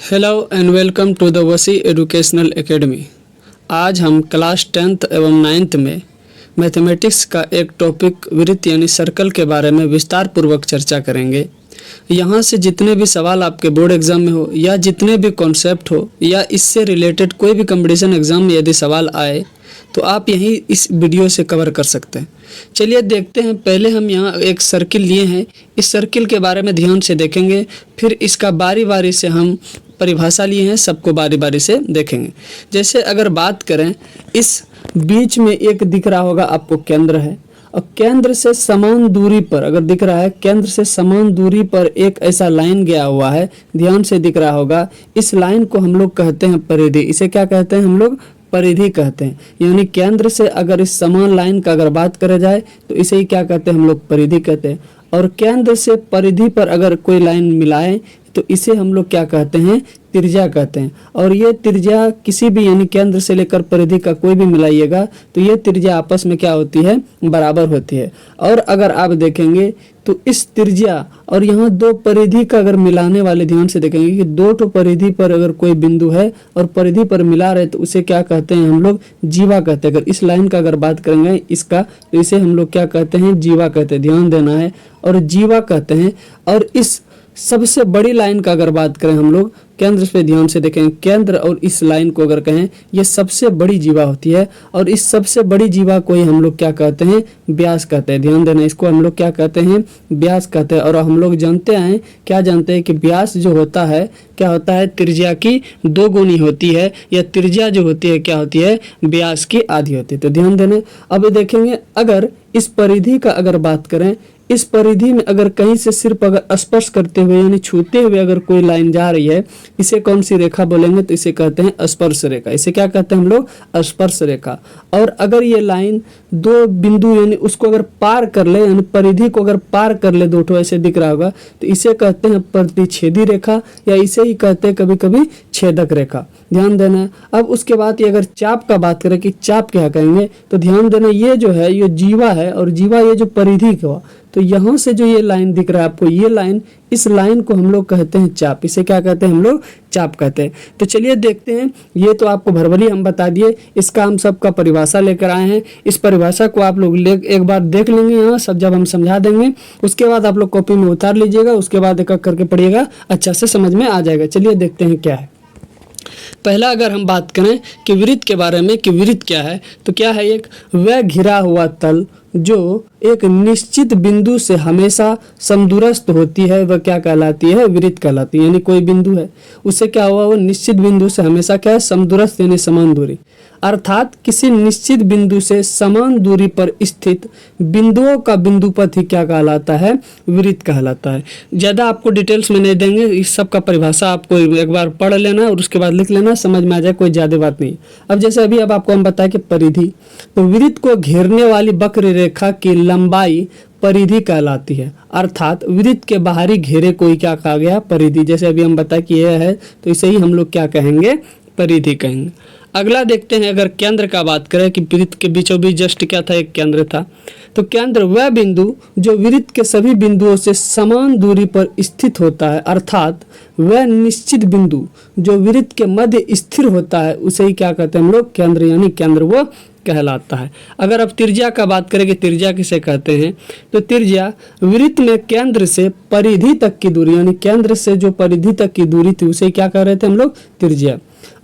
Hello and welcome to the Wasi educational academy. आज हम class 10th एवं 9th में मैथमेटिक्स का एक टॉपिक वृत्त यानी सर्कल के बारे में विस्तार पूर्वक चर्चा करेंगे। यहाँ से जितने भी सवाल आपके बोर्ड एग्जाम में हो या जितने भी कॉन्सेप्ट हो या इससे रिलेटेड कोई भी कंपटीशन एग्जाम में यदि सवाल आए तो आप यहीं इस वीडियो से कवर कर सकते हैं। चलिए देखते हैं। पहले हम यहाँ एक सर्किल लिए हैं, इस सर्किल के बारे में ध्यान से देखेंगे, फिर इसका बारी बारी से हम परिभाषा लिए हैं, सबको बारी बारी से देखेंगे। जैसे अगर बात करें, इस बीच में एक दिख रहा होगा आपको केंद्र है, और केंद्र से समान दूरी पर अगर दिख रहा है, केंद्र से समान दूरी पर एक ऐसा लाइन गया हुआ है, ध्यान से दिख रहा होगा। इस लाइन को हम लोग कहते हैं परिधि। इसे क्या कहते हैं हम लोग? परिधि कहते हैं। यानी केंद्र से अगर इस समान लाइन का अगर बात करा जाए तो इसे ही क्या कहते हैं हम लोग? परिधि कहते हैं। और केंद्र से परिधि पर अगर कोई लाइन मिलाए तो इसे हम लोग क्या कहते हैं? त्रिज्या कहते हैं। और ये त्रिज्या किसी भी यानी केंद्र से लेकर परिधि का कोई भी मिलाइएगा तो ये त्रिज्या आपस में क्या होती है? बराबर होती है। और अगर आप देखेंगे तो इस त्रिज्या और यहाँ दो परिधि का अगर मिलाने वाले ध्यान से देखेंगे कि दो तो परिधि पर अगर कोई बिंदु है और परिधि पर मिला रहे तो उसे क्या कहते हैं हम लोग? जीवा कहते हैं। अगर इस लाइन का अगर बात करेंगे इसका तो इसे हम लोग क्या कहते हैं? जीवा कहते हैं। ध्यान देना है। और जीवा कहते हैं। और इस सबसे बड़ी लाइन का अगर बात करें हम लोग, केंद्र पे ध्यान से देखें, केंद्र और इस लाइन को अगर कहें ये सबसे बड़ी जीवा होती है। और इस सबसे बड़ी जीवा को ही हम लोग क्या कहते हैं? व्यास कहते हैं। ध्यान देना, इसको हम लोग क्या कहते हैं? व्यास कहते हैं। और हम लोग जानते हैं, क्या जानते हैं कि व्यास जो होता है क्या होता है? त्रिज्या की 2 गुनी होती है, या त्रिज्या जो होती है क्या होती है? व्यास की आधी होती है। तो ध्यान देना। अब देखेंगे अगर इस परिधि का अगर बात करें, इस परिधि में अगर कहीं से सिर्फ अगर स्पर्श करते हुए यानी छूते हुए अगर कोई लाइन जा रही है, इसे कौन सी रेखा बोलेंगे? तो इसे कहते हैं स्पर्श रेखा। इसे क्या कहते हैं हम लोग? स्पर्श रेखा। और अगर ये लाइन दो बिंदु यानी उसको अगर पार कर ले, यानी परिधि को अगर पार कर ले, दो ठो ऐसे दिख रहा होगा, तो इसे कहते हैं प्रतिच्छेदी रेखा, या इसे ही कहते हैं कभी कभी छेदक रेखा। ध्यान देना है। अब उसके बाद ये अगर चाप का बात करें कि चाप क्या कहेंगे, तो ध्यान देना, ये जो है ये जीवा है, और जीवा ये जो परिधि का, तो यहाँ से जो ये लाइन दिख रहा है आपको, ये लाइन, इस लाइन को हम लोग कहते हैं चाप। इसे क्या कहते हैं हम लोग? चाप कहते हैं। तो चलिए देखते हैं। ये तो आपको भरभली हम बता दिए, इसका हम सबका परिभाषा लेकर आए हैं। इस परिभाषा को आप लोग एक बार देख लेंगे यहाँ सब, जब हम समझा देंगे उसके बाद आप लोग कॉपी में उतार लीजिएगा, उसके बाद एक एक करके पढ़िएगा, अच्छा से समझ में आ जाएगा। चलिए देखते हैं क्या है। पहला अगर हम बात करें कि वृत्त के बारे में, कि वृत्त क्या है, तो क्या है? एक वह घिरा हुआ तल जो एक निश्चित बिंदु से हमेशा समदूरस्थ होती है, वह क्या कहलाती है? वृत्त कहलाती है। यानी कोई बिंदु है, उससे क्या हुआ? वो निश्चित बिंदु से हमेशा क्या है? समदूरस्थ यानी समान दूरी। अर्थात किसी निश्चित बिंदु से समान दूरी पर स्थित बिंदुओं का बिंदुपथ ही क्या कहलाता है? वृत्त कहलाता है। ज़्यादा आपको डिटेल्स में नहीं देंगे, इस सब का परिभाषा आपको एक बार पढ़ लेना और उसके बाद लिख लेना, समझ में आ जाए, कोई ज़्यादा बात नहीं। अब जैसे अभी अब आपको हम बताएं कि परिधि, तो वृत्त को घेरने वाली वक्र रेखा की लंबाई परिधि कहलाती है। अर्थात वृत्त के बाहरी घेरे को ही क्या कहा गया? परिधि। जैसे अभी हम बताएं कि यह है, तो इसे ही हम लोग क्या कहेंगे? परिधि कहेंगे। अगला देखते हैं, अगर केंद्र का बात करें कि वृत्त के बीचों बीच जस्ट क्या था? एक केंद्र था। तो केंद्र वह बिंदु जो वृत्त के सभी बिंदुओं से समान दूरी पर स्थित होता है, अर्थात वह निश्चित बिंदु जो वृत्त के मध्य स्थिर होता है, उसे ही क्या कहते हैं हम लोग? केंद्र। यानी केंद्र वो कहलाता है। अगर अब त्रिज्या का बात करें कि त्रिज्या किसे कहते हैं, तो त्रिज्या वृत्त में केंद्र से परिधि तक की दूरी, यानी केंद्र से जो परिधि तक की दूरी थी उसे क्या कह रहे थे हम लोग? त्रिज्या।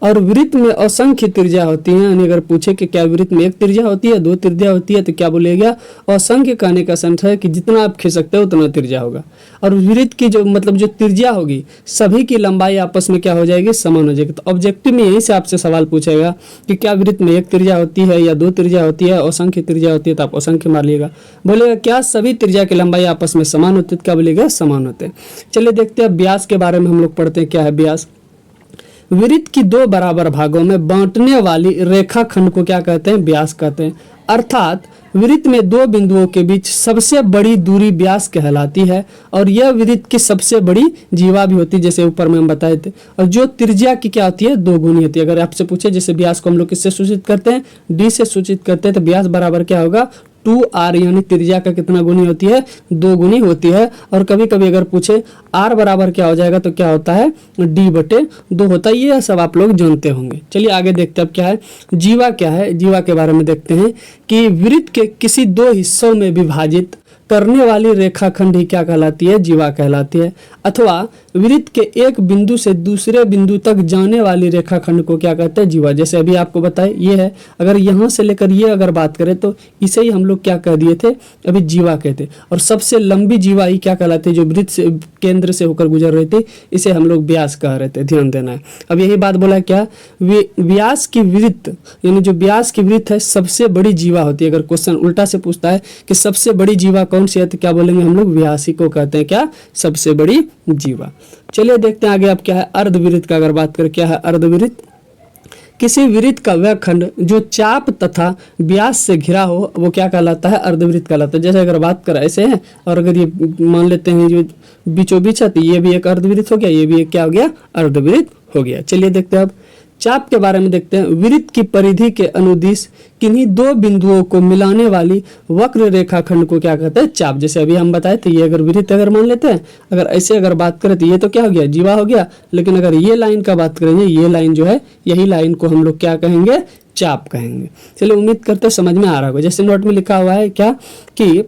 और वृत्त में असंख्य त्रिज्या होती हैं। यानी अगर पूछे कि क्या वृत्त में एक त्रिज्या होती है, 2 त्रिज्या होती है, तो क्या बोलेगा? असंख्य कहने का अर्थ है कि जितना आप खींच सकते हो उतना त्रिज्या होगा। और वृत्त की जो मतलब जो त्रिज्या होगी, सभी की लंबाई आपस में क्या हो जाएगी? समान हो जाएगी। तो ऑब्जेक्टिव में यहीं से आपसे सवाल पूछेगा कि क्या वृत्त में एक त्रिज्या होती है या 2 त्रिज्या होती है, असंख्य त्रिज्या होती है, तो आप असंख्य मार लिएगा। बोलेगा क्या सभी त्रिज्या की लंबाई आपस में समान होती है? क्या बोलेगा? समान होते हैं। चलिए देखते हैं व्यास के बारे में हम लोग पढ़ते हैं। क्या है व्यास? वृत्त की 2 बराबर भागों में बांटने वाली रेखाखंड को क्या कहते हैं? व्यास कहते हैं। अर्थात वृत्त में 2 बिंदुओं के बीच सबसे बड़ी दूरी व्यास कहलाती है, और यह वृत्त की सबसे बड़ी जीवा भी होती है, जैसे ऊपर में हम बताए थे। और जो त्रिज्या की क्या होती है? 2 गुनी होती है। अगर आपसे पूछे जैसे व्यास को हम लोग किससे सूचित करते हैं? डी से सूचित करते हैं, तो व्यास बराबर क्या होगा? 2r यानी त्रिज्या का कितना गुनी होती है, 2 गुनी होती है। और कभी कभी अगर पूछे r बराबर क्या हो जाएगा तो क्या होता है, d/2 होता है। ये सब आप लोग जानते होंगे। चलिए आगे देखते हैं अब क्या है जीवा क्या है। जीवा के बारे में देखते हैं कि वृत्त के किसी 2 हिस्सों में विभाजित करने वाली रेखाखंड ही क्या कहलाती है, जीवा कहलाती है। अथवा वृत्त के एक बिंदु से दूसरे बिंदु तक जाने वाली रेखाखंड को क्या कहते हैं, जीवा। जैसे अभी आपको बताए ये है, अगर यहाँ से लेकर ये अगर बात करें तो इसे ही हम लोग क्या कह दिए थे, अभी जीवा कहते। और सबसे लंबी जीवा ही क्या कहलाती है, जो वृत्त से केंद्र से होकर गुजर रही थी, इसे हम लोग व्यास कह रहे थे, ध्यान देना है। अब यही बात बोला क्या, व्यास की वृत्त यानी जो व्यास की वृत्त है सबसे बड़ी जीवा होती है। अगर क्वेश्चन उल्टा से पूछता है कि सबसे बड़ी जीवा कौन सी है तो क्या बोलेंगे हम लोग, व्यासी को कहते हैं क्या, सबसे बड़ी जीवा। चलिए देखते हैं आगे अब क्या है अर्धवृत्त का। अगर बात करें क्या है अर्धवृत्त, किसी वृत्त का वह खंड जो चाप तथा व्यास से घिरा हो वो क्या कहलाता है, अर्धवृत्त कहलाता है। जैसे अगर बात करें ऐसे है और अगर ये मान लेते हैं जो बीचों बीच है तो ये भी एक अर्धवृत्त हो गया, ये भी एक क्या हो गया, अर्धवृत्त हो गया। चलिए देखते हैं अब चाप के बारे में देखते हैं। वृत्त की परिधि के अनुदिश किन्हीं 2 बिंदुओं को मिलाने वाली वक्र रेखाखंड को क्या कहते हैं, चाप। जैसे अभी हम बताए थे, ये अगर वृत्त अगर मान लेते हैं, अगर ऐसे अगर बात करें तो ये तो क्या हो गया, जीवा हो गया। लेकिन अगर ये लाइन का बात करेंगे, ये लाइन जो है यही लाइन को हम लोग क्या कहेंगे, चाप कहेंगे। चलिए उम्मीद करते हैं समझ में आ रहा होगा। जैसे नोट में लिखा हुआ है क्या कि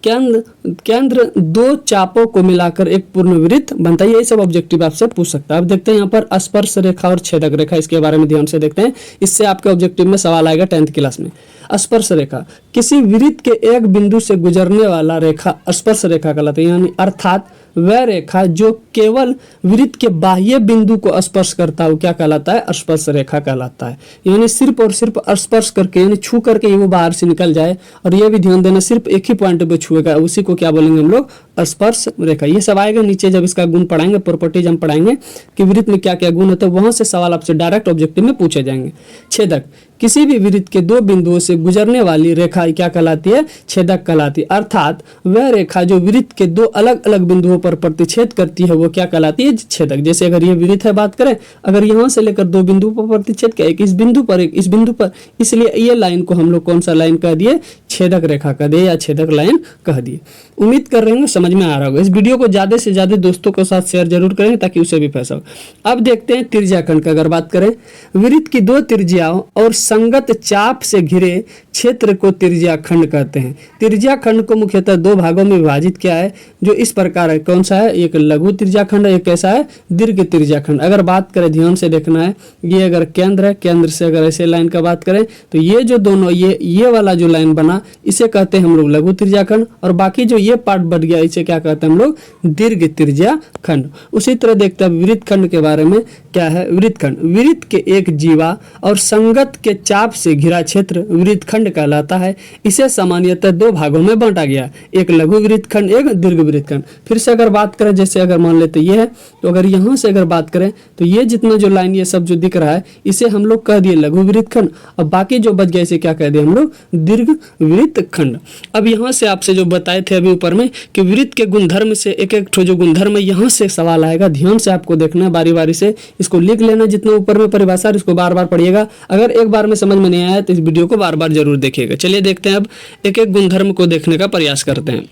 केंद्र 2 चापों को मिलाकर एक पूर्ण वृत्त बनता है। यही सब ऑब्जेक्टिव आपसे पूछ सकता है। अब देखते हैं यहाँ पर स्पर्श रेखा और छेदक रेखा, इसके बारे में ध्यान से देखते हैं। इससे आपके ऑब्जेक्टिव में सवाल आएगा 10th क्लास में। स्पर्श रेखा किसी वृत्त के एक बिंदु से गुजरने वाला रेखा स्पर्श रेखा कहलाती है, यानी अर्थात वह रेखा जो केवल वृत्त के बाह्य बिंदु को स्पर्श करता है वो क्या कहलाता है, स्पर्श रेखा कहलाता है। यानी सिर्फ और सिर्फ स्पर्श करके यानी छू करके ये वो बाहर से निकल जाए, और ये भी ध्यान देना सिर्फ एक ही पॉइंट पे छुएगा, उसी को क्या बोलेंगे हम लोग, स्पर्श रेखा। ये सब आएगा नीचे जब इसका गुण पढ़ाएंगे, प्रॉपर्टीज हम पढ़ाएंगे कि वृत्त में क्या क्या गुण होते हैं, वहां से सवाल आपसे डायरेक्ट ऑब्जेक्टिव में पूछे जाएंगे। छेदक किसी भी वृत्त के 2 बिंदुओं से गुजरने वाली रेखा क्या कहलाती है, छेदक कहलाती है। अर्थात वह रेखा जो वृत्त के 2 अलग अलग बिंदुओं पर प्रतिच्छेद करती है वो क्या कहलाती है, छेदक। जैसे अगर ये वृत्त है बात करें, अगर यहाँ से लेकर 2 बिंदुओं पर प्रतिच्छेद किया, एक इस बिंदु पर एक इस बिंदु पर, इसलिए ये लाइन को हम लोग कौन सा लाइन कह दिए, छेदक रेखा कह दिए या छेदक लाइन कह दिए। उम्मीद कर रहे हैं समझ में आ रहा होगा। इस वीडियो को ज्यादा से ज्यादा दोस्तों के साथ शेयर जरूर करें ताकि उसे भी फायदा हो। अब देखते हैं त्रिज्याखंड का। अगर बात करें, वृत्त की 2 त्रिज्याओं और संगत चाप से घिरे क्षेत्र को त्रिज्याखंड कहते हैं। त्रिज्याखंड को मुख्यतः 2 भागों में विभाजित किया है जो इस प्रकार है। कौन सा है, एक लघु त्रिज्याखंड है, एक कैसा है, दीर्घ त्रिज्याखंड। अगर बात करें ध्यान से देखना है, ये अगर केंद्र है, केंद्र से अगर ऐसे लाइन का बात करें तो ये जो दोनों ये वाला जो लाइन बना इसे कहते हैं हम लोग लघु त्रिज्याखंड, और बाकी जो ये पार्ट बढ़ गया इसे क्या कहते हैं हम लोग, दीर्घ त्रिज्याखंड। उसी तरह देखते हैं वृत्तखंड के बारे में। क्या है वृत्तखंड, वृत्त के एक जीवा और संगत के चाप से घिरा क्षेत्र वृत्तखंड कहलाता है। इसे सामान्यतः 2 भागों में बांटा गया, एक लघु वृत्तखंड, एक दीर्घ वृत्तखंड। फिर से अगर बात करें, जैसे अगर मान लेते ये है, तो अगर यहाँ से अगर बात करें तो ये जितना जो लाइन ये सब जो दिख रहा है इसे हम लोग कह दिए लघु वृत्तखंड, और बाकी जो बच गया इसे क्या कह दिए हम लोग, दीर्घ वृत्तखंड। अब यहाँ से आपसे जो बताए थे अभी ऊपर में कि वृत्त के गुणधर्म से एक एक ठो जो गुणधर्म है यहाँ से सवाल आएगा, ध्यान से आपको देखना है, बारी बारी से इसको लिख लेना जितना ऊपर में परिभाषा, इसको बार बार पढ़िएगा। अगर एक बार में समझ में नहीं आया तो इस वीडियो को बार बार जरूर देखिएगा। चलिए देखते हैं अब एक एक गुणधर्म को देखने का प्रयास करते हैं।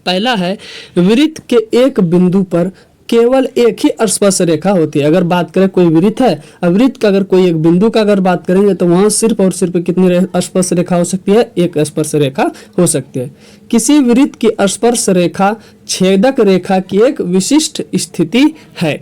पहला है वृत्त के एक बिंदु पर केवल एक ही स्पर्श रेखा होती है। अगर बात करें कोई वृत्त है, वृत्त का अगर कोई एक बिंदु का अगर बात करेंगे तो वहां सिर्फ और सिर्फ कितनी स्पर्श रेखा हो सकती है, एक स्पर्श रेखा हो सकती है। किसी वृत्त की स्पर्श रेखा छेदक रेखा की एक विशिष्ट स्थिति है।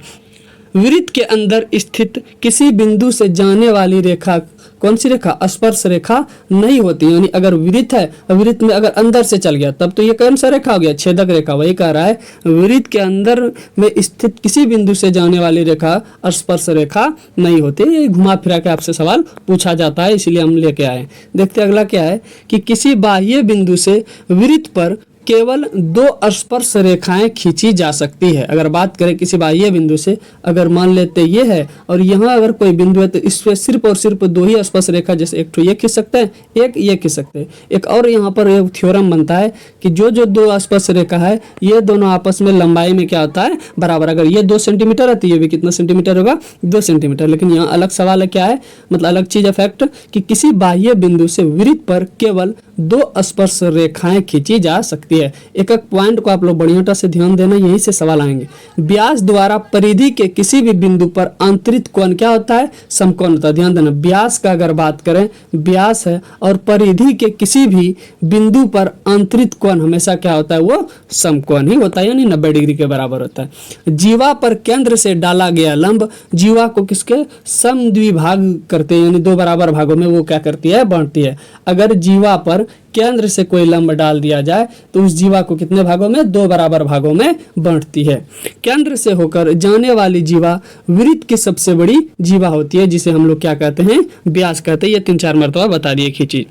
वृत्त के अंदर स्थित किसी बिंदु से जाने वाली रेखा कौन सी रेखा, स्पर्श रेखा नहीं होती। यानी अगर वृत्त है, वृत्त में अगर अंदर से चल गया तब तो ये कौन सा रेखा हो गया, छेदक रेखा। वही कह रहा है वृत्त के अंदर में स्थित किसी बिंदु से जाने वाली रेखा स्पर्श रेखा नहीं होती। ये घुमा फिरा के आपसे सवाल पूछा जाता है, इसलिए हम लेके आए। देखते अगला क्या है कि किसी बाह्य बिंदु से वृत्त पर केवल 2 स्पर्श रेखाएं खींची जा सकती है। अगर बात करें किसी बाह्य बिंदु से, अगर मान लेते ये है और यहाँ अगर कोई बिंदु है तो इसमें सिर्फ और सिर्फ 2 ही स्पर्श रेखा, जैसे एक तो ये खींच सकते हैं, एक ये खींच सकते हैं। एक और यहाँ पर एक थ्योरम बनता है कि जो 2 स्पर्श रेखा है ये दोनों आपस में लंबाई में क्या होता है, बराबर। अगर ये 2 सेंटीमीटर है तो ये भी कितना सेंटीमीटर होगा, 2 सेंटीमीटर। लेकिन यहाँ अलग सवाल है, क्या है मतलब अलग चीज है फैक्ट, कि किसी बाह्य बिंदु से वृत्त पर केवल दो स्पर्श रेखाएं खींची जा सकती है। एक एक पॉइंट को आप लोग बढ़िया से ध्यान देना, यहीं से सवाल आएंगे। व्यास द्वारा परिधि के किसी भी बिंदु पर अंतरित कोण क्या होता है? समकोण होता है। ध्यान देना, व्यास का अगर बात करें, व्यास है और परिधि के किसी भी बिंदु पर अंतरित कोण हमेशा क्या होता है? वो समकोण ही होता है, यानी 90 डिग्री के बराबर होता है। जीवा पर केंद्र से डाला गया लंब जीवा को किसके समद्विभाग करते हैं, यानी दो बराबर भागों में वो क्या करती है? बांटती है। अगर जीवा पर केंद्र से कोई लंब डाल दिया जाए तो उस जीवा को कितने भागों में? दो बराबर भागों में बांटती है। केंद्र से होकर जाने वाली जीवा वृत्त की सबसे बड़ी जीवा होती है, जिसे हम लोग क्या कहते हैं? व्यास कहते हैं। ये 3-4 मरतबा बता दिए खींची।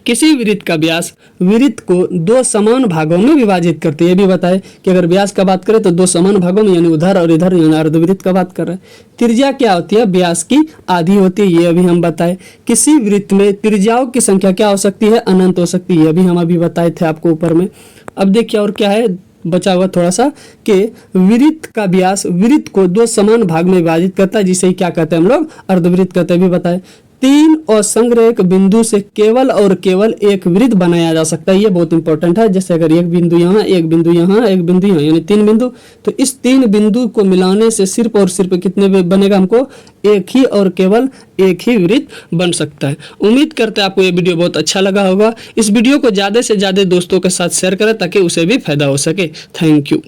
किसी वृत्त का व्यास वृत्त को दो समान भागों में विभाजित करते हैं। ये भी बताए कि अगर व्यास का बात करें तो दो समान भागों में, यानी उधर और इधर, यानी अर्धवृत्त का बात कर रहे हैं। त्रिज्या क्या होती है? व्यास की आधी होती है, ये अभी हम बताए। किसी वृत्त में त्रिज्याओं की संख्या क्या हो सकती है? अनंत हो सकती है, ये भी हम अभी बताए थे आपको ऊपर में। अब देखिए और क्या है बचा हुआ थोड़ा सा, कि वृत्त का व्यास वृत्त को दो समान भाग में विभाजित करता है, जिसे क्या कहते हैं हम लोग? अर्धवृत्त कहते हैं, भी बताए। तीन और संग्रह बिंदु से केवल और केवल एक वृत्त बनाया जा सकता है, ये बहुत इंपॉर्टेंट है। जैसे अगर एक बिंदु यहाँ, एक बिंदु यहाँ, एक बिंदु यहाँ, यानी 3 बिंदु, तो इस 3 बिंदु को मिलाने से सिर्फ और सिर्फ कितने बनेगा? हमको एक ही और केवल एक ही वृत्त बन सकता है। उम्मीद करते हैं आपको ये वीडियो बहुत अच्छा लगा होगा। इस वीडियो को ज़्यादा से ज़्यादा दोस्तों के साथ शेयर करें ताकि उसे भी फायदा हो सके। Thank you.